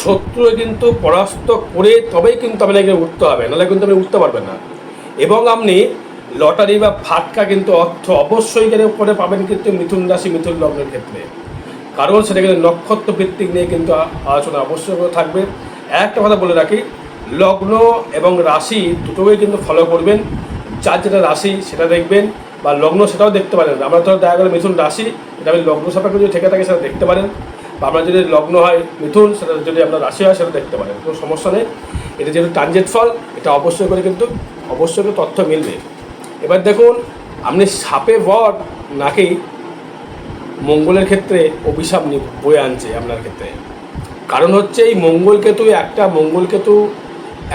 শত্রু কিন্তু পরাস্ত করে তবেই কিন্তু আপনাকে উঠতে হবে, নাহলে কিন্তু আপনি উঠতে পারবেন না। এবং আপনি লটারি বা ফাটকা কিন্তু অর্থ অবশ্যই করে পাবেন কিন্তু মিথুন রাশি মিথুন লগ্নের ক্ষেত্রে, কারণ সেটা কিন্তু নক্ষত্র ভিত্তিক নিয়ে কিন্তু আলোচনা অবশ্যই থাকবে। একটা কথা বলে রাখি, লগ্ন এবং রাশি দুটোই কিন্তু ফলো করবেন। যার যেটা রাশি সেটা দেখবেন, বা লগ্ন সেটাও দেখতে পারেন। আমরা ধরো দেখা গেলো মিথুন রাশি, এটা আমি লগ্ন সাপেক্ষে যদি থেকে থাকে সেটা দেখতে পারেন, বা আপনার যদি লগ্ন হয় মিথুন, সেটা যদি আপনার রাশি হয় সেটা দেখতে পারেন, কোনো সমস্যা নেই। এটা যেহেতু ট্রানজিট ফল, এটা অবশ্যই করে কিন্তু অবশ্যই তথ্য মিলবে। এবার দেখুন, আপনি সাপে বর নাকি মঙ্গলের ক্ষেত্রে অভিশাপ বয়ে আনছে আপনার ক্ষেত্রে। কারণ হচ্ছে এই মঙ্গলকেতু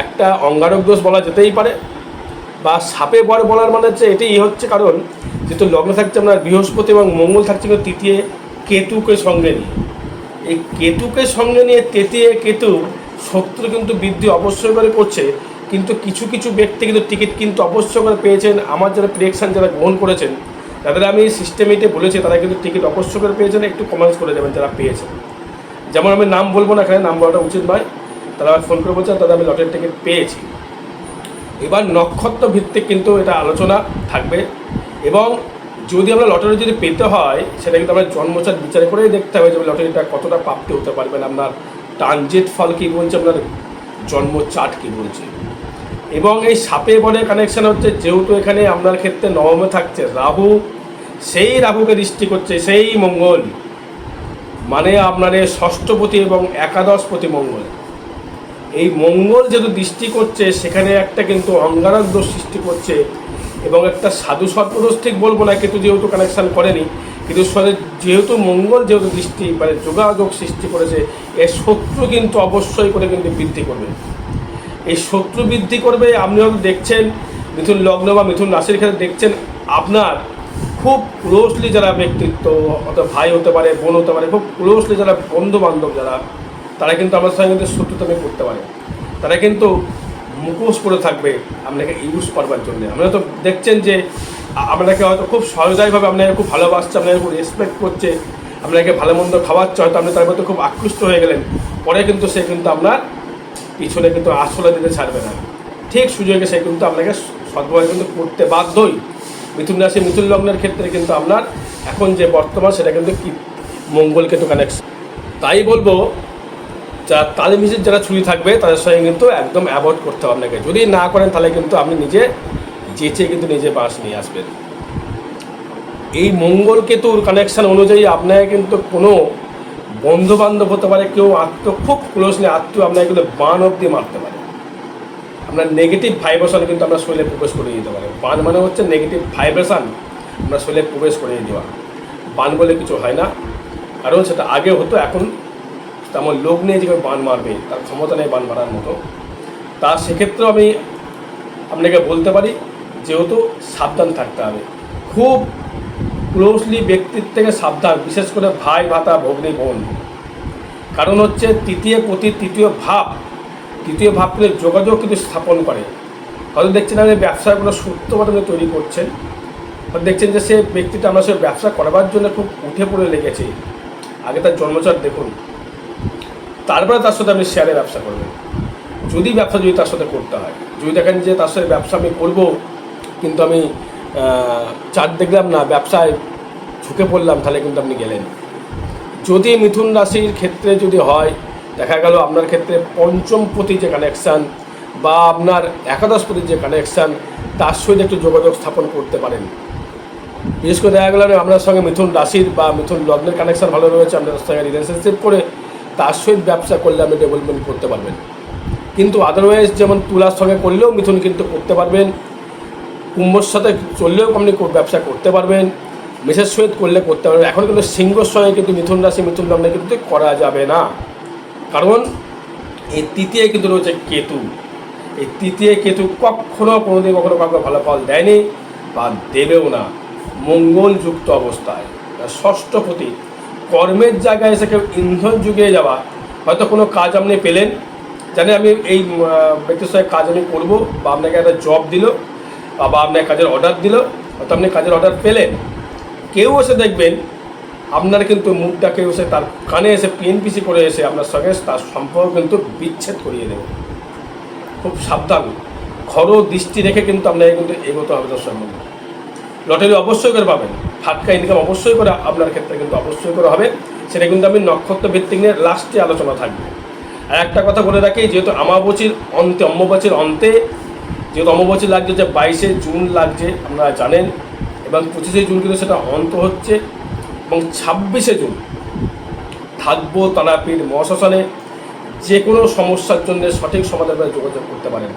একটা অঙ্গারক দোষ বলা যেতেই পারে, বা সাপে বর বলার মানে হচ্ছে এটাই হচ্ছে। কারণ যেহেতু লগ্ন থাকছে আপনার বৃহস্পতি এবং মঙ্গল থাকছে কিন্তু তৃতীয় কেতুকে সঙ্গে নিয়ে, এই কেতুকে সঙ্গে নিয়ে তৃতীয় কেতু শত্রু কিন্তু বৃদ্ধি অবশ্যই করে করছে। কিন্তু কিছু কিছু ব্যক্তি কিন্তু টিকিট কিন্তু অবশ্যই করে পেয়েছেন। আমার যারা প্রেডিকশান যারা গ্রহণ করেছেন তাদের আমি সিস্টেমেটে বলেছি, তারা কিন্তু টিকিট অবশ্যই করে পেয়েছেন। একটু কমেন্টস করে দেবেন যারা পেয়েছেন। যেমন আমি নাম বলবো না, এখানে নাম বলাটা উচিত নয়, তারা ফোন করে বলছেন তাদের আমি লটারি টিকিট পেয়েছি। এবার নক্ষত্র ভিত্তিক কিন্তু এটা আলোচনা থাকবে। এবং যদি আমরা লটারি যদি পেতে হয়, সেটা কিন্তু আমরা জন্মচার বিচার করেই দেখতে হবে যে লটারিটা কতটা প্রাপ্তি হতে পারবেন, আপনার ট্রানজিট ফল কী বলছে, আপনার জন্ম চার্ট কী বলছে। এবং এই সাপে বনের কানেকশান হচ্ছে, যেহেতু এখানে আপনার ক্ষেত্রে নবমে থাকছে রাহু, সেই রাহুকে দৃষ্টি করছে সেই মঙ্গল, মানে আপনার ষষ্ঠপতি এবং একাদশপতি মঙ্গল। এই মঙ্গল যেহেতু দৃষ্টি করছে, সেখানে একটা কিন্তু অঙ্গারক দোষ সৃষ্টি করছে। এবং একটা সাধু সর্পদোষ ঠিক বলবো না, কিন্তু যেহেতু কানেকশান করেনি, কিন্তু যেহেতু মঙ্গল যেহেতু দৃষ্টি মানে যোগাযোগ সৃষ্টি করেছে, এর শত্রু কিন্তু অবশ্যই করে কিন্তু বৃদ্ধি করবে। এই শত্রু বৃদ্ধি করবে। আপনি হয়তো দেখছেন মিথুন লগ্ন বা মিথুন রাশির ক্ষেত্রে দেখছেন, আপনার খুব ক্লোজলি যারা ব্যক্তিত্ব, অত ভাই হতে পারে, বোন হতে পারে, খুব ক্লোজলি যারা বন্ধু বান্ধব যারা, তারা কিন্তু আমার সঙ্গে কিন্তু শত্রুতামি করতে পারে। তারা কিন্তু মুখোশ করে থাকবে আপনাকে ইউজ করবার জন্য। আপনারা তো দেখছেন যে আপনাকে হয়তো খুব সহজায়ভাবে আপনাকে খুব ভালোবাসছে, আপনাকে খুব রেসপেক্ট করছে, আপনাকে ভালো মন্দ খাওয়াচ্ছে, হয়তো আপনি তার মধ্যে খুব আকৃষ্ট হয়ে গেলেন, পরে কিন্তু সে কিন্তু আপনার পিছনে কিন্তু আশ্রয় দিতে ছাড়বে না। ঠিক সুযোগে সে কিন্তু আপনাকে সদ্ব্যবহার কিন্তু করতে বাধ্যই। মিথুন রাশি মিথুন লগ্নের ক্ষেত্রে কিন্তু আপনার এখন যে বর্তমান, সেটা কিন্তু কি মঙ্গলকেতু কানেকশন। তাই বলবো, যা তালিমিজের যারা ছুরি থাকবে তাদের সঙ্গে কিন্তু একদম অ্যাভয়েড করতে হবে আপনাকে। যদি না করেন তাহলে কিন্তু আপনি নিজে যেচে কিন্তু নিজে বাস নিয়ে আসবেন। এই মঙ্গল কেতুর কানেকশান অনুযায়ী আপনাকে কিন্তু কোনো বন্ধু বান্ধব হতে পারে, কেউ খুব ক্লোজলি আত্মীয় আপনাকে কিন্তু বান অব্দি মারতে পারে। আপনার নেগেটিভ ভাইব্রেশন কিন্তু আমরা শরীরে প্রবেশ করে দিতে পারে। বান মানে হচ্ছে নেগেটিভ ভাইব্রেশন আমরা শরীরে প্রবেশ করে দেওয়া। বান বলে কিছু হয় না, কারণ সেটা আগে হতো, এখন তেমন লোক নিয়ে যে বান মারবে তার ক্ষমতা নেই বান মারার মতো। তা সেক্ষেত্রেও আমি আপনাকে বলতে পারি, যেহেতু সাবধান থাকতে হবে, খুব ক্লোজলি ব্যক্তির থেকে সাবধান, বিশেষ করে ভাই ভাতা ভগ্নী বোন। কারণ হচ্ছে তৃতীয় ভাব কিন্তু যোগাযোগ কিন্তু স্থাপন করে। হয়তো দেখছেন আপনি ব্যবসার কোনো সূত্রপাত তৈরি করছেন, হয়তো দেখছেন যে সে ব্যক্তিটা আমরা সে ব্যবসা করবার জন্য খুব উঠে পড়ে লেগেছে। আগে তার জন্মচার দেখুন, তারপরে তার সাথে আপনি শেয়ারে ব্যবসা করবেন। যদি তার সাথে করতে হয়, যদি দেখেন যে তার সাথে ব্যবসা আমি করবো, কিন্তু আমি চার দেখলাম না, ব্যবসায় ঝুঁকে পড়লাম, তাহলে কিন্তু আপনি গেলেন। যদি মিথুন রাশির ক্ষেত্রে যদি হয়, দেখা গেল আপনার ক্ষেত্রে পঞ্চমপতি যে কানেকশান বা আপনার একাদশপতির যে কানেকশান, তার সঙ্গে একটু যোগাযোগ স্থাপন করতে পারেন। বিশেষ করে দেখা গেল আপনার সঙ্গে মিথুন রাশির বা মিথুন লগ্নের কানেকশান ভালো রয়েছে, আপনার সঙ্গে রিলেশনশিপ করে তার সহিত ব্যবসা করলে আপনি ডেভেলপমেন্ট করতে পারবেন। কিন্তু আদারওয়াইজ যেমন তুলার সঙ্গে করলেও মিথুন কিন্তু করতে পারবেন, কুম্ভর সাথে চললেও আপনি ব্যবসা করতে পারবেন, মেষের সহিত করলে করতে পারবেন। এখন কিন্তু সিংহর সঙ্গে কিন্তু মিথুন রাশি মিথুন লগ্নে কিন্তু করা যাবে না, কারণ এই তৃতীয় কিন্তু রয়েছে কেতু। এই তৃতীয় কেতু কোনোদিন কখনো কাউকে ভালো ফল দেয়নি বা দেবেও না। মঙ্গলযুক্ত অবস্থায় ষষ্ঠপতি কর্মের জায়গায় এসে কেউ ইন্ধন যুগে যাওয়া, হয়তো কোনো কাজ আপনি পেলেন, জানে আমি এই ব্যক্তির সঙ্গে কাজ আমি করবো, বা আপনাকে একটা জব দিল, বা আপনার কাজের অর্ডার দিল, হয়তো আপনি কাজের অর্ডার পেলেন। কেউ এসে দেখবেন আপনার কিন্তু মুখটাকে এসে তার কানে এসে পিএনপিসি করে এসে আপনার সঙ্গে তার সম্পর্ক কিন্তু বিচ্ছেদ করিয়ে দেবে। খুব সাবধান, খর দৃষ্টি রেখে কিন্তু আপনাকে কিন্তু এগোতে হবে দর্শক বন্ধু। লটারি অবশ্যই করে পাবেন, ফাটকা ইনকাম অবশ্যই করে আপনার ক্ষেত্রে কিন্তু অবশ্যই করে হবে, সেটা কিন্তু আমি নক্ষত্র ভিত্তিক নিয়ে লাস্টে আলোচনা থাকবে। আর একটা কথা বলে রাখি, যেহেতু অম্বুবাচীর অন্তে যেহেতু অম্বুবাচী লাগছে যে 22শে জুন লাগছে আপনারা জানেন, এবং 25শে জুন কিন্তু সেটা অন্ত হচ্ছে, এবং 26শে জুন থাকবো তারাপীঠ মহাশ্মশানে। যে কোনো সমস্যার জন্য সঠিক সমাধানে যোগাযোগ করতে পারেন।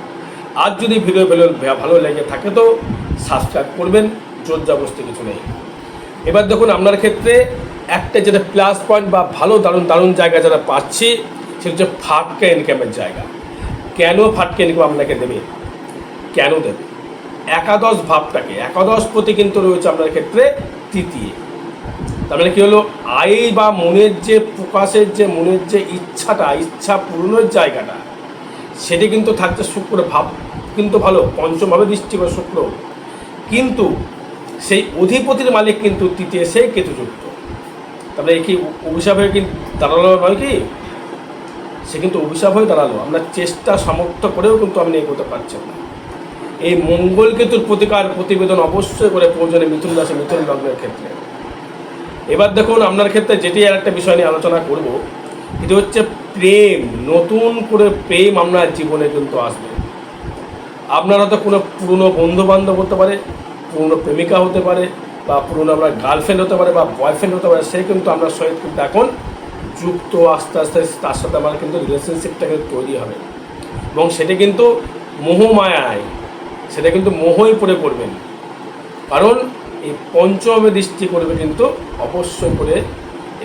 আর যদি ভিডিও ভালো লেগে থাকে তো সাবস্ক্রাইব করবেন, জোর জবরদস্তি কিছু নেই। এবার দেখুন আপনার ক্ষেত্রে একটা যেটা প্লাস পয়েন্ট বা ভালো দারুণ জায়গা যারা পাচ্ছি, সেটা হচ্ছে ফাটকা ইনকামের জায়গা। কেন ফাটকা ইনকাম আপনাকে দেবে, কেন দেবে? একাদশ ভাবটাকে, একাদশ প্রতি কিন্তু রয়েছে আপনার ক্ষেত্রে তৃতীয়। তার মানে কী হলো, আয় বা মনের যে প্রকাশের যে মনের যে ইচ্ছা পূরণের জায়গাটা, সেটি কিন্তু থাকছে শুক্র ভাব কিন্তু ভালো, পঞ্চমভাবে দৃষ্টি করে শুক্র, কিন্তু সেই অধিপতির মালিক কিন্তু তৃতীয়, সেই কেতুযুক্ত। তারপরে কি অভিশাপ হয়ে কিন্তু দাঁড়ালো নয় কি, সে কিন্তু অভিশাপ হয়ে দাঁড়ালো। আপনার চেষ্টা সামর্থ্য করেও কিন্তু আপনি এগোতে পারছেন না। এই মঙ্গল কেতুর প্রতিবেদন অবশ্যই করে প্রয়োজনে মিথুন রাশি মিথুন লগ্নের ক্ষেত্রে। এবার দেখুন আপনার ক্ষেত্রে যেটি আর একটা বিষয় নিয়ে আলোচনা করব, এটি হচ্ছে প্রেম। নতুন করে প্রেম আপনার জীবনে কিন্তু আসবে। আপনার হয়তো কোনো পুরনো বন্ধুবান্ধব হতে পারে, পুরনো প্রেমিকা হতে পারে, বা পুরনো আপনার গার্লফ্রেন্ড হতে পারে বা বয়ফ্রেন্ড হতে পারে, সে কিন্তু আপনার সহিত কিন্তু এখন যুক্ত, আস্তে আস্তে তার সাথে আমার কিন্তু রিলেশনশিপটা কিন্তু তৈরি হবে, এবং সেটা কিন্তু মোহমায়ায়, সেটা কিন্তু মোহই পড়বেন। কারণ এই পঞ্চমে দৃষ্টি করবে কিন্তু অবশ্যই করে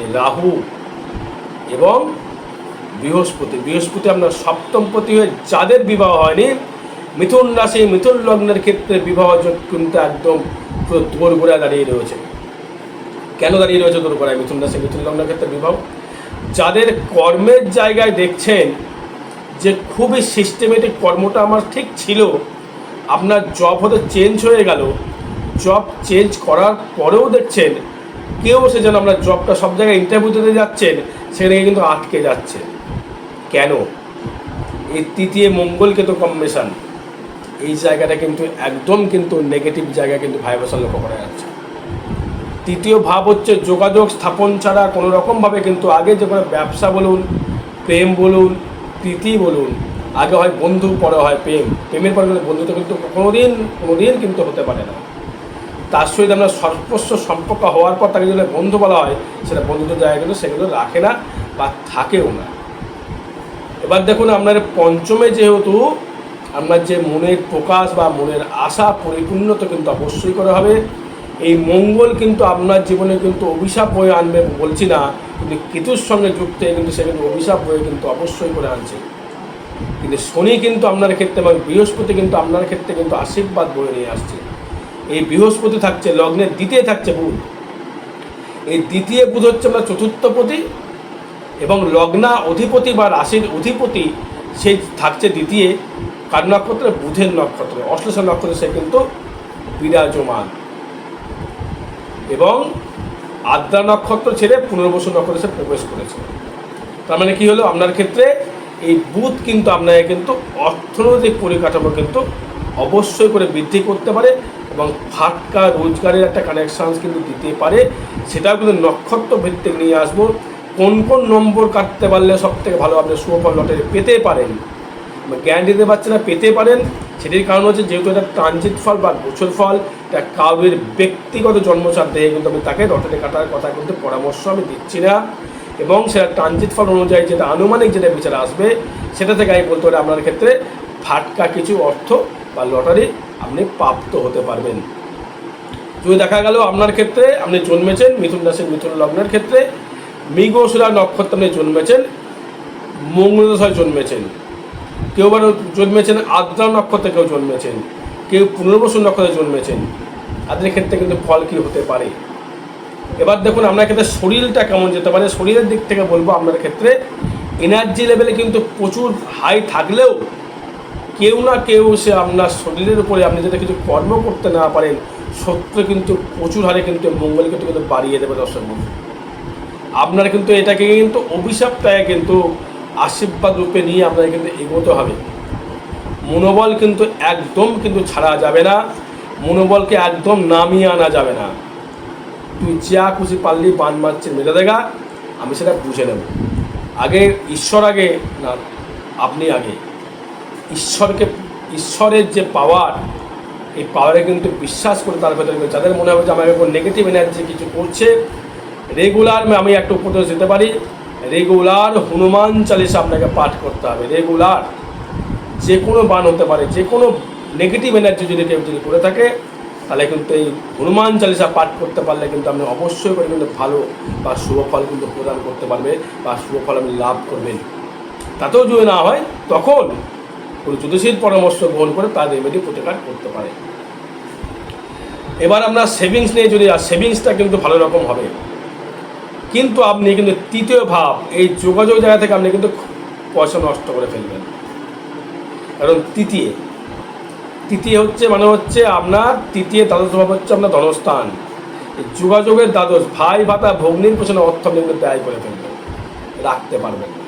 এই রাহু এবং বৃহস্পতি আপনার সপ্তমপতি হয়ে যাদের বিবাহ হয়নি, মিথুন রাশি মিথুন লগ্নের ক্ষেত্রে বিবাহ যোগ কিন্তু একদম পুরো দোরগোড়ায় দাঁড়িয়ে রয়েছে। কেন দাঁড়িয়ে রয়েছে দোরগোড়ায় মিথুন রাশি মিথুন লগ্নের ক্ষেত্রে বিবাহ? যাদের কর্মের জায়গায় দেখছেন যে খুবই সিস্টেমেটিক কর্মটা আমার ঠিক ছিল, আপনার জব হতে চেঞ্জ হয়ে গেল, জব চেঞ্জ করার পরেও দেখছেন কেউ সে যেন আপনার জবটা সব জায়গায় ইন্টারভিউ দিতে যাচ্ছেন, সেখানে কিন্তু আটকে যাচ্ছে। কেন? এই তৃতীয় মঙ্গল কেতু কম্বিনেশন, এই জায়গাটা কিন্তু একদম কিন্তু নেগেটিভ জায়গা কিন্তু ভাইব্রেশন লক্ষ্য করা যাচ্ছে। তৃতীয় ভাব হচ্ছে যোগাযোগ স্থাপন ছাড়া কোনো রকমভাবে কিন্তু আগে যে কোনো ব্যবসা বলুন, প্রেম বলুন, প্রীতি বলুন, আগে হয় বন্ধু, পরে হয় প্রেম, প্রেমের পরে কিন্তু বন্ধুত্ব কিন্তু কোনোদিন কিন্তু হতে পারে না। তার সহিত আপনার সর্বস্ব সম্পর্ক হওয়ার পর তাকে যদি বন্ধু বলা হয়, সেটা বন্ধুত্বের জায়গা কিন্তু সেগুলো রাখে না বা থাকেও না। এবার দেখুন আপনার পঞ্চমে যেহেতু আপনার যে মনের প্রকাশ বা মনের আশা পরিপূর্ণতা কিন্তু অবশ্যই করে হবে। এই মঙ্গল কিন্তু আপনার জীবনে কিন্তু অভিশাপ বয়ে আনবে বলছি না, কিন্তু কেতুর সঙ্গে যুক্ত হয়ে কিন্তু সে কিন্তু অভিশাপ বয়ে কিন্তু অবশ্যই করে আনছে। কিন্তু শনি কিন্তু আপনার ক্ষেত্রে এবং বৃহস্পতি কিন্তু আপনার ক্ষেত্রে কিন্তু আশীর্বাদ বয়ে নিয়ে আসছে। এই বৃহস্পতি থাকছে লগ্নের দ্বিতীয়, থাকছে বুধ। এই দ্বিতীয় বুধ হচ্ছে আপনার চতুর্থপতি, এবং লগ্না অধিপতি বা রাশির অধিপতি সে থাকছে দ্বিতীয়, কার নক্ষত্রে? বুধের নক্ষত্রে, অশ্লেষা নক্ষত্রে সে কিন্তু বিরাজমান, এবং আদ্রা নক্ষত্র ছেড়ে পুনর্বসু নক্ষত্রে সে প্রবেশ করেছে। তার মানে কী হলো, আপনার ক্ষেত্রে এই বুধ কিন্তু আপনাকে কিন্তু অর্থনৈতিক পরিকাঠামো কিন্তু অবশ্যই করে বৃদ্ধি করতে পারে, এবং ফাটকা রোজগারের একটা কানেকশানস কিন্তু দিতে পারে। সেটাও কিন্তু নক্ষত্র ভিত্তিক নিয়ে আসবো। কোন নম্বর কাটতে পারলে সবথেকে ভালো আপনি সুফল লটারি পেতে পারেন, গ্যারান্টি দিতে পারছে না, পেতে পারেন। সেটির কারণ হচ্ছে যেহেতু এটা ট্রানজিট ফল বা গোচর ফল, এটা কাউরের ব্যক্তিগত জন্মচার দেখে কিন্তু আমি তাকে লটারি কাটার কথা কিন্তু পরামর্শ আমি দিচ্ছি না, এবং সেটা ট্রানজিট ফল অনুযায়ী যেটা আনুমানিক যেটা বিচার আসবে, সেটা থেকে আমি বলতে পারি আপনার ক্ষেত্রে ফাটকা কিছু অর্থ বা লটারি আপনি প্রাপ্ত হতে পারবেন। যদি দেখা গেল আপনার ক্ষেত্রে আপনি জন্মেছেন মিথুন রাশি মিথুন লগ্নের ক্ষেত্রে মৃগশিরা নক্ষত্রে আপনি জন্মেছেন, মঙ্গলদশায় জন্মেছেন, কেউ আবার জন্মেছেন আদ্রা নক্ষত্রে, কেউ জন্মেছেন, কেউ পুনর্বসু নক্ষত্রে জন্মেছেন, তাদের ক্ষেত্রে কিন্তু ফল কী হতে পারে। এবার দেখুন আপনার ক্ষেত্রে শরীরটা কেমন যেতে পারে। শরীরের দিক থেকে বলবো আপনার ক্ষেত্রে এনার্জি লেভেলে কিন্তু প্রচুর হাই থাকলেও কেউ না কেউ সে আপনার শরীরের উপরে আপনি যাতে কিছু কর্ম করতে না পারেন, শত্রু কিন্তু প্রচুর হারে কিন্তু মঙ্গল কিন্তু বাড়িয়ে দেবে দর্শক বন্ধু। আপনারা কিন্তু এটাকে কিন্তু অভিশাপটাকে কিন্তু আশীর্বাদ রূপে নিয়ে আপনাদের কিন্তু এগোতে হবে। মনোবল কিন্তু একদম কিন্তু ছাড়া যাবে না, মনোবলকে একদম নামিয়ে আনা যাবে না। তুই যা খুশি পারলি বান মারছে মেরে দেখা, আমি সেটা বুঝে নেব। আগে ঈশ্বর আগে না, আপনি আগে। ঈশ্বরের যে পাওয়ার, এই পাওয়ারে কিন্তু বিশ্বাস করে তার ভেতরে যাদের মনে হবে যে আমার উপর নেগেটিভ এনার্জি কিছু করছে, রেগুলার আমি একটা উপদেশ দিতে পারি, রেগুলার হনুমান চালিসা আপনাকে পাঠ করতে হবে। রেগুলার যে কোনো বান হতে পারে, যে কোনো নেগেটিভ এনার্জি যদি কেউ যদি করে থাকে, তাহলে কিন্তু এই হনুমান চালিসা পাঠ করতে পারলে কিন্তু আপনি অবশ্যই করে কিন্তু ভালো বা শুভ ফল কিন্তু প্রদান করতে পারবে বা শুভ ফল আপনি লাভ করবেন। তাতেও যদি না হয় তখন কোনো জ্যোতিষীর পরামর্শ গ্রহণ করে তার রেমেডি প্রতিকার করতে পারে। এবার আমরা সেভিংস নিয়ে যদি, আর সেভিংসটা কিন্তু ভালো রকম হবে, কিন্তু আপনি কিন্তু তৃতীয় ভাব এই যোগাযোগ জায়গা থেকে আপনি কিন্তু পয়সা নষ্ট করে ফেলবেন। কারণ তৃতীয় হচ্ছে মানে হচ্ছে আপনার তৃতীয় দ্বাদশ ভাব হচ্ছে আপনার ধনস্থান। এই যোগাযোগের দ্বাদশ, ভাই ভাতা ভগ্নির পেছনে অর্থ আপনি কিন্তু ব্যয় করে ফেলবেন, রাখতে পারবেন না।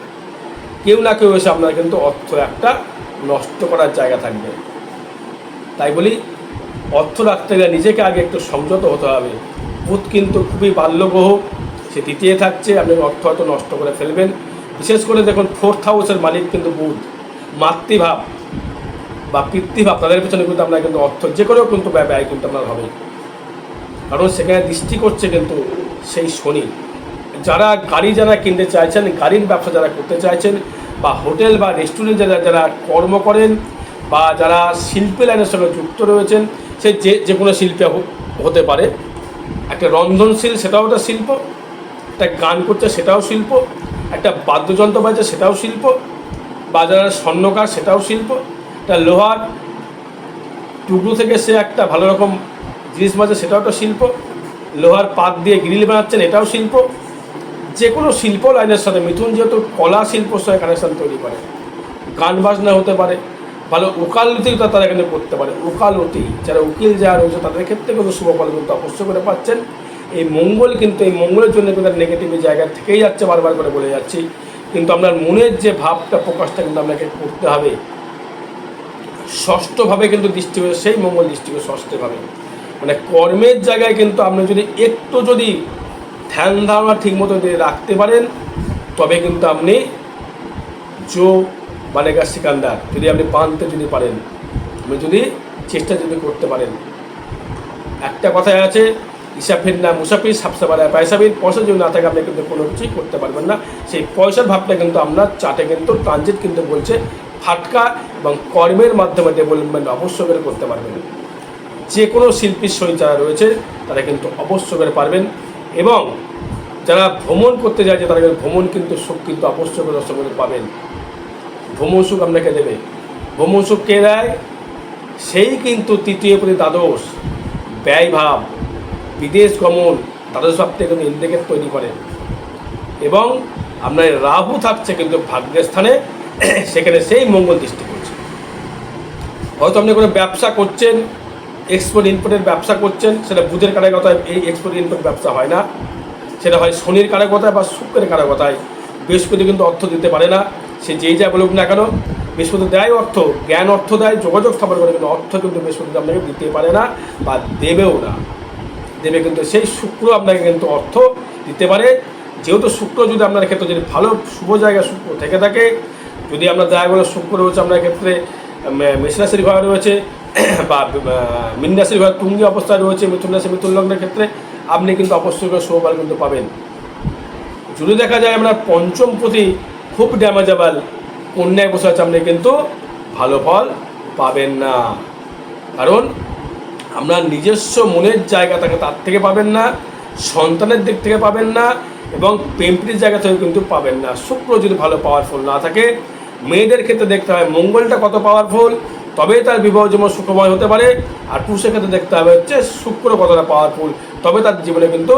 কেউ না কেউ এসে আপনার কিন্তু অর্থ একটা নষ্ট করার জায়গা থাকবে। তাই বলি অর্থ রাখতে গেলে নিজেকে আগে একটু সংযত হতে হবে। বুধ কিন্তু খুবই বাল্যগ্রহ, সে তৃতীয় থাকছে, আপনি অর্থ হয়তো নষ্ট করে ফেলবেন। বিশেষ করে দেখুন 4th হাউসের মালিক কিন্তু বুধ, মাতৃভাব বা পিতৃভাব, তাদের পেছনে কিন্তু আপনার কিন্তু অর্থ যে করেও কিন্তু ব্যয় কিন্তু আপনার হবে। কারণ সেখানে দৃষ্টি করছে কিন্তু সেই শনি। যারা গাড়ি যারা কিনতে চাইছেন, গাড়ির ব্যবসা যারা করতে চাইছেন, বা হোটেল বা রেস্টুরেন্ট যারা কর্ম করেন, বা যারা শিল্পী লাইনের সঙ্গে যুক্ত রয়েছেন, সে যে কোনো শিল্পী হতে পারে। একটা রন্ধনশীল, সেটাও একটা শিল্প। একটা গান করছে, সেটাও শিল্প। একটা বাদ্যযন্ত্র বাজছে, সেটাও শিল্প। বা যারা স্বর্ণকার, সেটাও শিল্প। একটা লোহার টুকরো থেকে সে একটা ভালো রকম জিনিস বাজছে, সেটাও একটা শিল্প। লোহার পাত দিয়ে গ্রিল বানাচ্ছেন, এটাও শিল্প। যে কোনো শিল্প লাইনের সাথে মিথুন যেহেতু কলা শিল্পর সঙ্গে কানেকশান তৈরি করে, গান বাজনা হতে পারে, ভালো ওকালতিও তারা এখানে করতে পারে। ওকালতি যারা উকিল যারা রয়েছে তাদের ক্ষেত্রে কিন্তু শুভ ফল কিন্তু অবশ্যই করে পাচ্ছেন। এই মঙ্গল কিন্তু, এই মঙ্গলের জন্য কিন্তু নেগেটিভ জায়গা থেকেই যাচ্ছে, বারবার করে বলে যাচ্ছি। কিন্তু আপনার মনের যে ভাবটা, প্রকাশটা কিন্তু আপনাকে করতে হবে। ষষ্ঠভাবে কিন্তু দৃষ্টি করে, সেই মঙ্গল দৃষ্টি করে ষষ্ঠভাবে, মানে কর্মের জায়গায় কিন্তু আপনি যদি একটু যদি ধ্যান ধারণা ঠিক মতো যদি রাখতে পারেন, তবে কিন্তু আপনি বানেগা সিকান্দার যদি আপনি বানতে যদি পারেন, আপনি যদি চেষ্টা যদি করতে পারেন। একটা কথাই আছে, ইসাফির না মুসাফির সাবসে বাড়ায় পয়সাবির, পয়সা যদি না থাকে আপনি কিন্তু কোনো কিছুই করতে পারবেন না। সেই পয়সার ভাবটা কিন্তু আপনার চার্টে কিন্তু ট্রানজিট কিন্তু বলছে ফাটকা, এবং কর্মের মাধ্যমে ডেভেলপমেন্ট অবশ্যই করে করতে পারবেন। যে কোনো শিল্পীর সহিত যারা রয়েছে তারা কিন্তু অবশ্যই করে পারবেন। এবং যারা ভ্রমণ করতে যায়, যে তারা ভ্রমণ কিন্তু সুখ কিন্তু অবশ্যই করে দর্শক পাবেন। ভ্রমণ সুখ আপনাকে দেবে। ভ্রমণ সুখ কে দেয়? সেই কিন্তু তৃতীয় প্রতি দ্বাদশ ব্যয়ভাব, বিদেশ গমন, দ্বাদশ ভাব থেকে কিন্তু ইন্ডিকেট তৈরি করে। এবং আপনার রাহু থাকছে কিন্তু ভাগ্যের স্থানে, সেখানে সেই মঙ্গল দৃষ্টি করছে। হয়তো আপনি কোনো ব্যবসা করছেন, এক্সপোর্ট ইম্পোর্টের ব্যবসা করছেন, সেটা বুধের কারকতায় এই এক্সপোর্ট ইম্পোর্ট ব্যবসা হয় না, সেটা হয় শনির কারকতায় বা শুক্রের কারকতায়। বৃহস্পতি কিন্তু অর্থ দিতে পারে না, সে যেই যা বলুক না কেন। বৃহস্পতি দেয় অর্থ, জ্ঞান অর্থ দেয়, যোগাযোগ স্থাপন করে, কিন্তু অর্থ কিন্তু বৃহস্পতি আপনাকে দিতে পারে না বা দেবেও না। দেবে কিন্তু সেই শুক্র আপনাকে কিন্তু অর্থ দিতে পারে। যেহেতু শুক্র যদি আপনার ক্ষেত্রে যদি ভালো শুভ জায়গায় শুক্র থেকে থাকে, যদি আপনার জায়গাগুলো শুক্র রয়েছে আপনার ক্ষেত্রে মেষ রাশির ঘরে রয়েছে, বা মীন রাশির ঘরে তুঙ্গি অবস্থায় রয়েছে, মিথুন রাশি মিথুন লগ্নের ক্ষেত্রে আপনি কিন্তু অবশ্যই করে শুভ ফল কিন্তু পাবেন। যদি দেখা যায় আপনার পঞ্চম প্রতি খুব ড্যামেজেবল কন্যায় বসে আছে, আপনি কিন্তু ভালো ফল পাবেন না। কারণ আপনার নিজস্ব মনের জায়গা থাকে, তার থেকে পাবেন না, সন্তানের দিক থেকে পাবেন না, এবং প্রেমপ্রীতির জায়গা থেকে কিন্তু পাবেন না। শুক্র যদি ভালো পাওয়ারফুল না থাকে, মেয়েদের ক্ষেত্রে দেখতে হবে মঙ্গলটা কত পাওয়ারফুল, তবেই তার বিবাহ জীবন সুখময় হতে পারে। আর পুরুষের ক্ষেত্রে দেখতে হবে হচ্ছে শুক্র কতটা পাওয়ারফুল, তবে তার জীবনে কিন্তু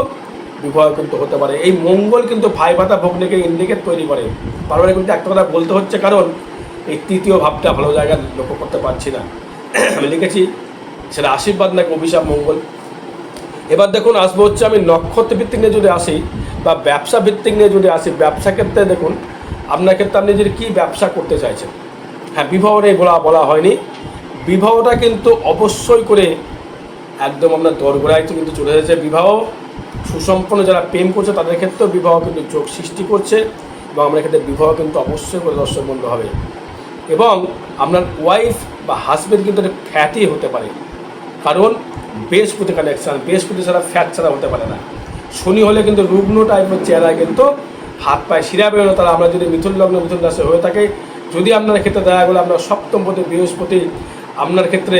বিবাহ কিন্তু হতে পারে। এই মঙ্গল কিন্তু ভাই ভাতা ভগ্নিকে ইন্ডিকেট তৈরি করে। বারবার কিন্তু একটা কথা বলতে হচ্ছে, কারণ এই তৃতীয় ভাবটা ভালো জায়গায় লক্ষ্য করতে পারছি না। আমি লিখেছি সেটা আশীর্বাদ নাকি অভিশাপ মঙ্গল। এবার দেখুন আসবো হচ্ছে, আমি নক্ষত্র ভিত্তিক নিয়ে যদি আসি, বা ব্যবসা ভিত্তিক নিয়ে যদি আসি, ব্যবসা ক্ষেত্রে দেখুন আপনার ক্ষেত্রে আপনি যদি কী ব্যবসা করতে চাইছেন। হ্যাঁ, বিবাহ নিয়ে বলা হয়নি, বিবাহটা কিন্তু অবশ্যই করে একদম আপনার দোরগোড়ায় কিন্তু চলে এসেছে। বিবাহ সুসম্পন্ন যারা প্রেম করছে তাদের ক্ষেত্রেও বিবাহ কিন্তু যোগ সৃষ্টি করছে, এবং আমার ক্ষেত্রে বিবাহ কিন্তু অবশ্যই করে দর্শক বন্ধু হবে। এবং আপনার ওয়াইফ বা হাজব্যান্ড কিন্তু একটা ফ্যাটই হতে পারে, কারণ বৃহস্পতি কানেকশান, বৃহস্পতি ছাড়া ফ্যাট ছাড়া হতে পারে না। শনি হলে কিন্তু রুগ্ন টাইপের চেহারা, কিন্তু হাত পায়ে শিরা বেরোনো তারা। আমরা যদি মিথুন লগ্ন মিথুন রাশি হয়ে থাকে, যদি আপনার ক্ষেত্রে দেখা গেলো আপনার সপ্তমপতি বৃহস্পতি আপনার ক্ষেত্রে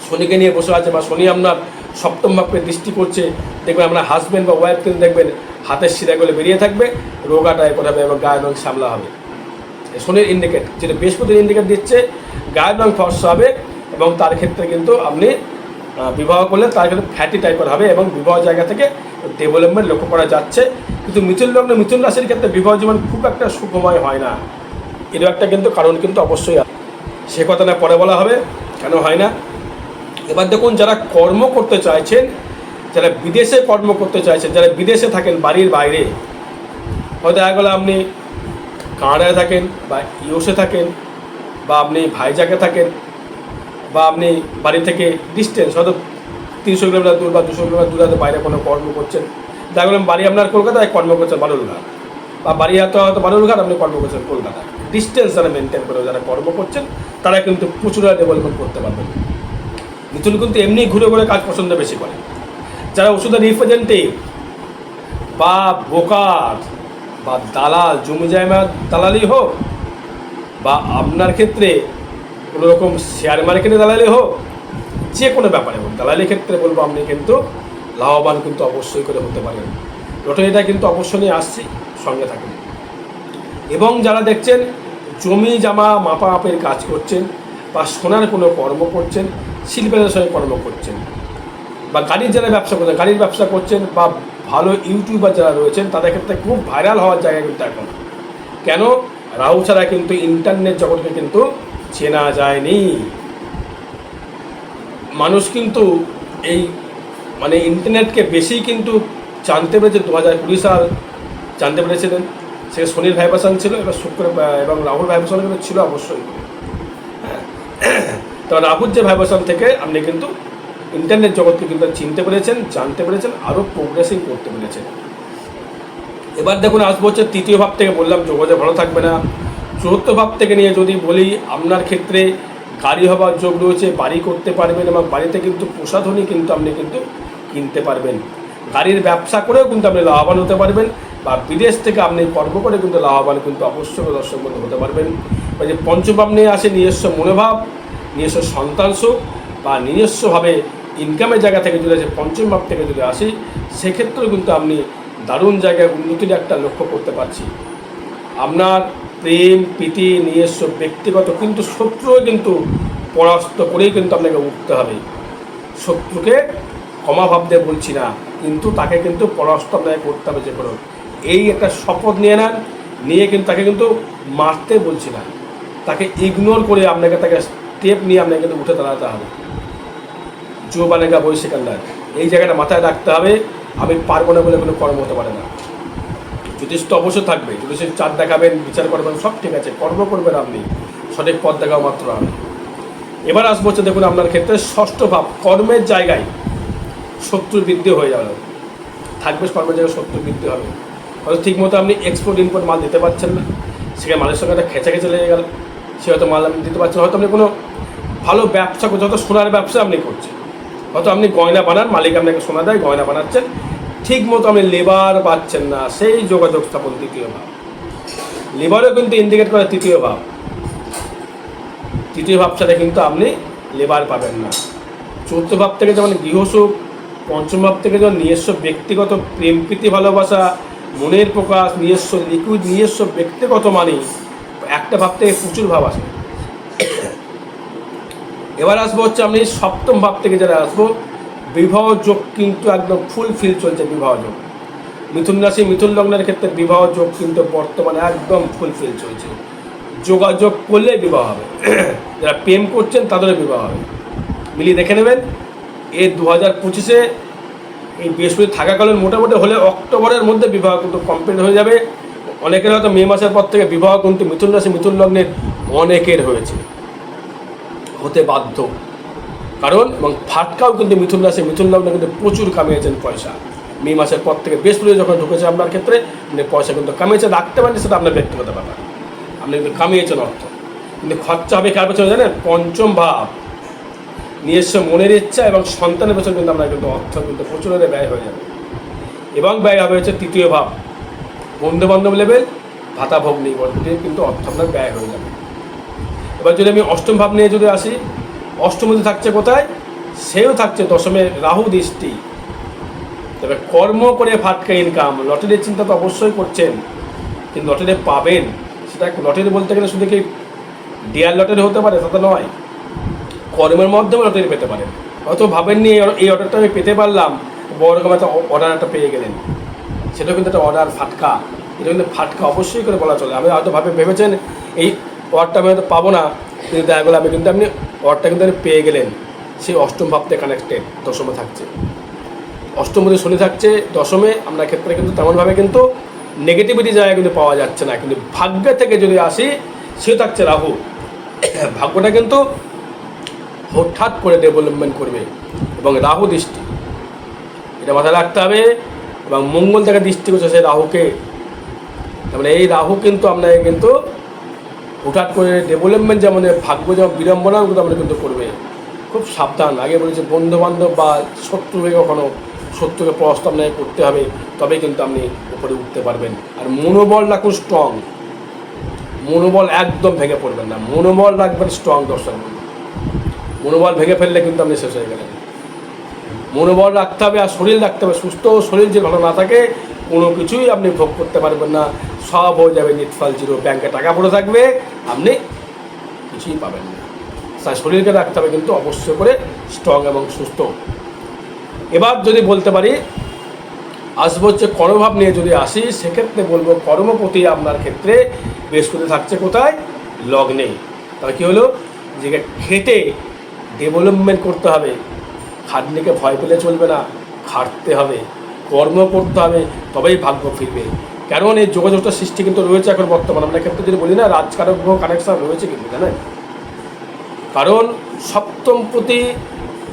শনিকে নিয়ে বসে আছে, বা শনি আপনার সপ্তম ভাবকে দৃষ্টি করছে, দেখবেন আপনার হাজব্যান্ড বা ওয়াইফ কিন্তু দেখবেন হাতের শিরাগুলো বেরিয়ে থাকবে, রোগা টাইপের হবে এবং গায়ের রং শ্যামলা হবে। শনির ইন্ডিকেট, যেটা বৃহস্পতির ইন্ডিকেট দিচ্ছে গায়ের রং ফর্সা হবে, এবং তার ক্ষেত্রে কিন্তু আপনি বিবাহ করলে তার ক্ষেত্রে ফ্যাটি টাইপের হবে, এবং বিবাহ জায়গা থেকে ডেভেলপমেন্ট লক্ষ্য করা যাচ্ছে। কিন্তু মিথুন লগ্ন মিথুন রাশির ক্ষেত্রে বিবাহ জীবন খুব একটা সুখময় হয় না, এরও একটা কিন্তু কারণ কিন্তু অবশ্যই আছে। সে কথা না পরে বলা হবে কেন হয় না। এবার দেখুন, যারা কর্ম করতে চাইছেন, যারা বিদেশে কর্ম করতে চাইছেন, যারা বিদেশে থাকেন বাড়ির বাইরে, হয়তো দেখা গেলো আপনি কানাডায় থাকেন বা ইউএসএ থাকেন, বা আপনি ভাইজাগে থাকেন, বা আপনি বাড়ি থেকে ডিস্টেন্স হয়তো 300 কিলোমিটার দূর বা 200 কিলোমিটার দূরে বাইরে কোনো কর্ম করছেন। দেখা গেলাম বাড়ি আপনার কলকাতায়, কর্ম করছেন বালুরঘাট, বা বাড়ি হয়তো বালুরঘাট, আপনি কর্ম করছেন কলকাতা। ডিস্টেন্স যারা মেনটেন করে যারা কর্ম করছেন, তারা কিন্তু প্রচুর ডেভেলপমেন্ট করতে পারবেন। মিথুন কিন্তু এমনি ঘুরে ঘুরে কাজ পছন্দ বেশি করে। যারা ওষুধের রিপ্রেজেন্টেটিভ বা ব্রোকার বা দালাল, জমি জায়গা দালালি হোক, বা আপনার ক্ষেত্রে কোনো রকম শেয়ার মার্কেটে দালালি হোক, যে কোনো ব্যাপারে হোক, দালালির ক্ষেত্রে বলবো আপনি কিন্তু লাভবান কিন্তু অবশ্যই করে হতে পারেন। লটারিটা কিন্তু অবশ্যই নিয়ে আসছি, সঙ্গে থাকুন। এবং যারা দেখছেন জমি জামা মাপামাপের কাজ করছেন, বা সোনার কোনো কর্ম করছেন, শিল্পের সঙ্গে কর্ম করছেন, বা গাড়ির যারা ব্যবসা করছেন, গাড়ির ব্যবসা করছেন, বা ভালো ইউটিউবার যারা রয়েছেন, তাদের ক্ষেত্রে খুব ভাইরাল হওয়ার জায়গা কিন্তু এখন। কেন? রাহু ছাড়া কিন্তু ইন্টারনেট জগৎকে কিন্তু চেনা যায়নি। মানুষ কিন্তু এই মানে ইন্টারনেটকে বেশি কিন্তু জানতে পেরেছে 2020 সাল জানতে পেরেছিলেন। সে শনির ভাইব্রেশন ছিল, এবার শুক্র এবং রাহুর ভাইব্রেশন কিন্তু ছিল অবশ্যই। হ্যাঁ, তো রাহুর যে ভাইব্রেশন থেকে আপনি কিন্তু ইন্টারনেট জগৎকে কিন্তু চিনতে পেরেছেন, জানতে পেরেছেন, আরও প্রোগ্রেসিং করতে পেরেছেন। এবার দেখুন, আসবো হচ্ছে তৃতীয় ভাব থেকে। বললাম যোগাযোগ ভালো থাকবে না। চতুর্থ ভাব থেকে নিয়ে যদি বলি, আপনার ক্ষেত্রে গাড়ি হবার যোগ রয়েছে, বাড়ি করতে পারবেন, এবং বাড়িতে কিন্তু প্রসাধনী কিন্তু আপনি কিন্তু কিনতে পারবেন। গাড়ির ব্যবসা করেও কিন্তু আপনি লাভবান হতে পারবেন, বা বিদেশ থেকে আপনি কর্ম করে কিন্তু লাভবান কিন্তু অবশ্যই দর্শক বন্ধু হতে পারবেন। ওই যে পঞ্চভাব নিয়ে আসে নিজস্ব মনোভাব, নিজস্ব সন্তান সুখ, বা নিজস্বভাবে ইনকামের জায়গা থেকে যদি আসে, পঞ্চম ভাব থেকে যদি আসি, সেক্ষেত্রেও কিন্তু আপনি দারুণ জায়গায় উন্নতির একটা লক্ষ্য করতে পারছি। আপনার প্রেম প্রীতি নিজস্ব ব্যক্তিগত, কিন্তু শত্রুও কিন্তু পরাস্ত করেই কিন্তু আপনাকে উঠতে হবে। শত্রুকে ক্ষমা ভাবতে বলছি না, কিন্তু তাকে কিন্তু পরাস্ত আপনাকে করতে হবে যে কোনো। এই একটা শপথ নিয়ে নেন, নিয়ে কিন্তু তাকে কিন্তু মারতে বলছি না, তাকে ইগনোর করে আপনাকে তাকে স্টেপ নিয়ে আপনাকে কিন্তু উঠে দাঁড়াতে হবে। জো বানেগা বই সেকেন্ডার, এই জায়গাটা মাথায় রাখতে হবে। আমি পারবো না বলে কোনো কর্ম হতে পারে না। জ্যোতিষ তো অবশ্যই থাকবে, জ্যোতিষের চাঁদ দেখাবেন, বিচার করবেন, সব ঠিক আছে, কর্ম করবেন আপনি, সঠিক পথ দেখাও মাত্র আমি। এবার আসবো হচ্ছে দেখুন, আপনার ক্ষেত্রে ষষ্ঠ ভাব, কর্মের জায়গায় শত্রু বৃদ্ধি হয়ে যাবে, থাকবে কর্মের জায়গায় শত্রু বৃদ্ধি হবে। হয়তো ঠিকমতো আপনি এক্সপোর্ট ইম্পোর্ট মাল দিতে পারছেন না, সেখানে মালের সঙ্গে একটা খেঁচে লেগে গেল, সে হয়তো মাল আপনি দিতে পারছেন। হয়তো আপনি কোনো ভালো ব্যবসা করছেন, হয়তো সোনার ব্যবসা আপনি করছেন, হয়তো আপনি গয়না বানান, মালিক আপনাকে সোনা দেয়, গয়না বানাচ্ছেন, ঠিক মতো আপনি লেবার পাচ্ছেন না, সেই যোগাযোগ স্থাপন তৃতীয় ভাব। লেবারও কিন্তু ইন্ডিকেট করে তৃতীয় ভাব। তৃতীয় ভাব ছাড়া কিন্তু আপনি লেবার পাবেন না। চতুর্থ ভাব থেকে যেমন গৃহসুখ, পঞ্চম ভাব থেকে যেমন নিজস্ব ব্যক্তিগত প্রেম প্রীতি ভালোবাসা, মনের প্রকাশ, নিজস্ব লিকুইড, নিজস্ব ব্যক্তিগত মানি, একটা ভাব থেকে প্রচুর ভাব আসে। এবার আসবো হচ্ছে আপনি সপ্তম ভাব থেকে যারা আসবো, বিবাহ যোগ কিন্তু একদম ফুলফিল চলছে। বিবাহ যোগ মিথুন রাশি মিথুন লগ্নের ক্ষেত্রে বিবাহ যোগ কিন্তু বর্তমানে একদম ফুলফিল চলছে। যোগাযোগ করলে বিবাহ হবে, যারা প্রেম করছেন তাদেরও বিবাহ হবে। মিলিয়ে দেখে নেবেন, এই 2025-এ এই বৃহস্পতি থাকাকালীন মোটামুটি হলে অক্টোবরের মধ্যে বিবাহ কিন্তু কমপ্লিট হয়ে যাবে। অনেকের হয়তো মে মাসের পর থেকে বিবাহ কিন্তু মিথুন রাশি মিথুন লগ্নের অনেকের হয়েছে, হতে বাধ্য। কারণ এবং ফাটকাও কিন্তু মিথুন রাশি মিথুন লগ্নে কিন্তু প্রচুর কামিয়েছেন পয়সা। মে মাসের পর থেকে বৃহস্পতি যখন ঢুকেছে আপনার ক্ষেত্রে আপনি পয়সা কিন্তু কামিয়েছে, রাখতে পারেন সেটা আপনার ব্যক্তিগত ব্যাপার, আপনি কিন্তু কামিয়েছেন অর্থ। কিন্তু খরচা হবে কার পেছনে জানেন? পঞ্চম ভাব, নিজস্ব মনের ইচ্ছা এবং সন্তানের পেছনে কিন্তু আপনার কিন্তু অর্থ কিন্তু প্রচুর ব্যয় হয়ে যাবে। এবং ব্যয় হবে হচ্ছে তৃতীয় ভাব, বন্ধুবান্ধব লেভেল, ভাতা ভোগ নিয়ে কিন্তু অর্থ আপনার ব্যয় হয়ে যাবে। এবার যদি আমি অষ্টম ভাব নিয়ে যদি আসি, অষ্টমীতে থাকছে কোথায়? সেও থাকছে দশমে রাহু দৃষ্টি। তবে কর্ম করে ফাটকা ইনকাম, লটারির চিন্তা তো অবশ্যই করছেন, কিন্তু লটারি পাবেন সেটা লটারি বলতে গেলে শুধু কি ডিয়ার লটারি হতে পারে তা তো নয়, কর্মের মাধ্যমে লটারি পেতে পারেন। হয়তো ভাবেননি এই অর্ডারটা আমি পেতে পারলাম, বড় রকম একটা অর্ডার একটা পেয়ে গেলেন, সেটাও কিন্তু একটা অর্ডার ফাটকা। এটা কিন্তু ফাটকা অবশ্যই করে বলা চলে। আমি হয়তো ভেবেছেন এই অর্ডারটা আমি হয়তো পাবো না, কিন্তু দেখা গেলো আমি কিন্তু আপনি অর্ডারটা কিন্তু আপনি পেয়ে গেলেন। সেই অষ্টম ভাবতে কানেক্টেড, দশমে থাকছে, অষ্টমে শনি থাকছে দশমে। আপনার ক্ষেত্রে কিন্তু তেমনভাবে কিন্তু নেগেটিভিটি জায়গা কিন্তু পাওয়া যাচ্ছে না। কিন্তু ভাগ্য থেকে যদি আসি, সেও থাকছে রাহু। ভাগ্যটা কিন্তু হঠাৎ করে ডেভেলপমেন্ট করবে এবং রাহু দৃষ্টি, এটা মাথায় রাখতে হবে। এবং মঙ্গল থেকে দৃষ্টি করছে সেই রাহুকে, তারপরে এই রাহু কিন্তু আপনাকে কিন্তু হঠাৎ করে ডেভেলপমেন্ট, যেমন ভাগ্য যেমন বিড়ম্বনাও কিন্তু আপনাকে কিন্তু করবে। খুব সাবধান। আগে বলেছে বন্ধুবান্ধব বা শত্রুকে কখনো শত্রুকে পরাস্ত আপনাকে করতে হবে, তবেই কিন্তু আপনি উপরে উঠতে পারবেন। আর মনোবল রাখুন স্ট্রং, মনোবল একদম ভেঙে পড়বেন না, মনোবল রাখবেন স্ট্রং। দর্শক, মনোবল ভেঙে ফেললে কিন্তু আপনি শেষ হয়ে গেলেন। মনোবল রাখতে হবে আর শরীর রাখতে হবে। সুস্থ শরীর যে ভালো না থাকে, কোনো কিছুই আপনি ভোগ করতে পারবেন না, সব হয়ে যাবে নিটফল জিরো। ব্যাংকে টাকা পড়ে থাকবে, আপনি কিছুই পাবেন না। তাই শরীরকে রাখতে হবে কিন্তু অবশ্যই করে স্ট্রং এবং সুস্থ। এবার যদি বলতে পারি আসবো হচ্ছে কর্মভাব নিয়ে যদি আসি, সেক্ষেত্রে বলবো কর্মপতি আপনার ক্ষেত্রে বৃহস্পতি থাকছে কোথায়? লগ্নে। তাহলে কী হলো? যে খেটে ডেভেলপমেন্ট করতে হবে, খাটনিকে ভয় পেলে চলবে না, খাটতে হবে, কর্ম করতে হবে, তবেই ভাগ্য ফিরবে। কারণ এই যোগাযোগটা সৃষ্টি কিন্তু রয়েছে এখন বর্তমানে আপনার ক্ষেত্রে। যদি বলি না, রাজকারক গ্রহ কানেকশন রয়েছে কিন্তু, জানেন? কারণ সপ্তমপতি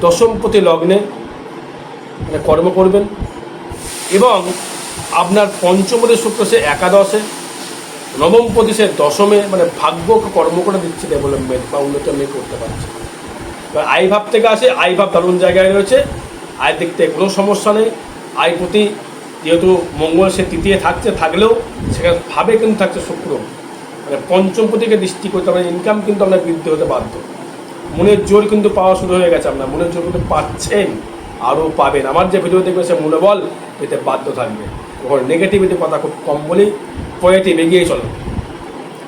দশমপতি লগ্নে মানে কর্ম করবেন, এবং আপনার পঞ্চমপতি শুক্র সে একাদশে, নবমপতি সে দশমে, মানে ভাগ্যকে কর্ম করে দিচ্ছে, ডেভেলপমেন্ট বা উন্নতি আমি করতে পারছি। এবার আয় ভাব থেকে আসে, আয় ভাব দারুণ জায়গায় রয়েছে, আয়ের দিক থেকে কোনো সমস্যা নেই। আয় প্রতি যেহেতু মঙ্গল সে তৃতীয় থাকছে, থাকলেও সেখানে ভাবে কিন্তু থাকছে শুক্র, মানে পঞ্চমপতিকে দৃষ্টি করতে হবে। ইনকাম কিন্তু আপনার বৃদ্ধি হতে বাধ্য। মনের জোর কিন্তু পাওয়া শুরু হয়ে গেছে, আপনার মনের জোর কিন্তু পাচ্ছেন, আরও পাবেন। আমার যে ভিডিও দেখবেন সে মনোবল এতে বাধ্য থাকবে। ওখানে নেগেটিভিটি কথা খুব কম বলি, পজিটিভ এগিয়ে চলো,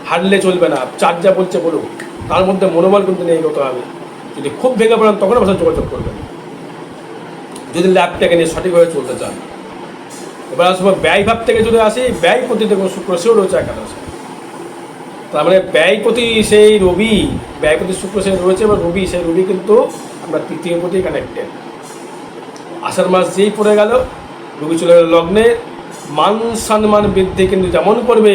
হারলে চলবে না। চার যা বলছে বলুক, তার মধ্যে মনোবল কিন্তু নিয়ে এগোতে হবে। যদি খুব ভেঙে পড়েন তখন আমার সাথে যোগাযোগ করবেন, যদি ল্যাবটাকে নিয়ে সঠিকভাবে চলতে চান। এবার আসবো ব্যয় ভাব থেকে যদি আসি, ব্যয় প্রতি দেখুন শুক্র সেও রয়েছে একাদশে। তার মানে ব্যয়পতি সেই রবি, ব্যয়পতি শুক্র সে রয়েছে, এবং রবি সেই রবি কিন্তু আমরা তৃতীয় প্রতি কানেক্টেড। আষাঢ় মাস যেই পড়ে গেল, রবি চলে গেল লগ্নে, মান সম্মান বৃদ্ধি কিন্তু যেমন করবে,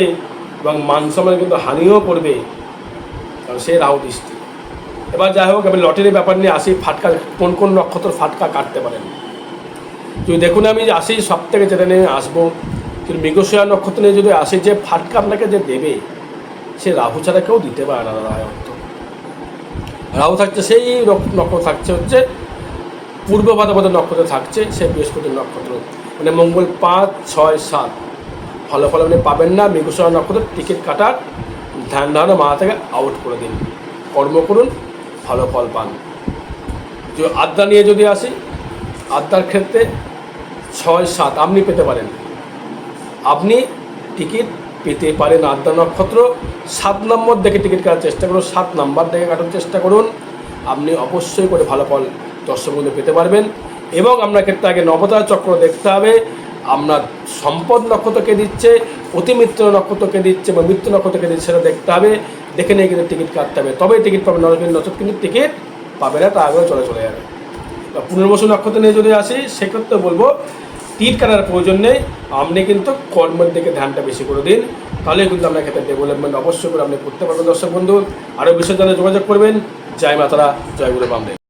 এবং মান সম্মান কিন্তু হানিও করবে, কারণ সে রাহু দৃষ্টি। এবার যাই হোক, আমি লটারির ব্যাপার নিয়ে আসি। ফাটকা কোন কোন নক্ষত্র ফাটকা কাটতে পারেন যদি দেখুন, আমি আসি সব থেকে যেটা নিয়ে আসবো, কিন্তু মৃগশিরা নক্ষত্র নিয়ে যদি আসি, যে ফাটকা আপনাকে যে দেবে সে রাহু ছাড়া কেউ দিতে পারে না। রাহু থাকছে সেই নক্ষত্র, থাকছে হচ্ছে পূর্ব ভাদ্রপদ নক্ষত্রে থাকছে, সে বৃহস্পতির নক্ষত্র, মানে মঙ্গল 5, 6, 7 ফলাফল আপনি পাবেন না। মৃগশিরা নক্ষত্রের টিকিট কাটার ধ্যান ধারণা মাথা থেকে আউট করে দিন, কর্ম করুন, ভালো ফল পান। যে আদ্রা নিয়ে যদি আসি, আদ্রার ক্ষেত্রে 6, 7 আপনি পেতে পারেন, আপনি টিকিট পেতে পারেন। আদ্রা নক্ষত্র 7 নম্বর দেখে টিকিট কাটার চেষ্টা করুন, 7 নাম্বার দেখে কাটার চেষ্টা করুন, আপনি অবশ্যই করে ভালো ফল দর্শকবৃন্দ পেতে পারবেন। এবং আপনার ক্ষেত্রে আগে নবতারা চক্র দেখতে হবে, আপনার সম্পদ নক্ষত্রকে দিচ্ছে, অতিমিত্র নক্ষত্রকে দিচ্ছে বা মৃত্যু নক্ষত্রকে দিচ্ছে, সেটা দেখতে হবে। দেখে নিয়ে কিন্তু টিকিট কাটতে হবে, তবেই টিকিট পাবেন। নচেত কিন্তু টিকিট পাবে না, তা আগেও চলে যাবে। বা পুনর্বসু নক্ষত্র নিয়ে যদি আসি, সেক্ষেত্রে বলবো তীর কাটার প্রয়োজন নেই, আপনি কিন্তু কর্মের দিকে ধ্যানটা বেশি করে দিন, তাহলে কিন্তু আপনার ক্ষেত্রে ডেভেলপমেন্ট অবশ্যই করে আপনি করতে পারবেন। দর্শক বন্ধু, আরও বিষয় জানলে যোগাযোগ করবেন। জয় মাতারা, জয় গুরু বামদেব।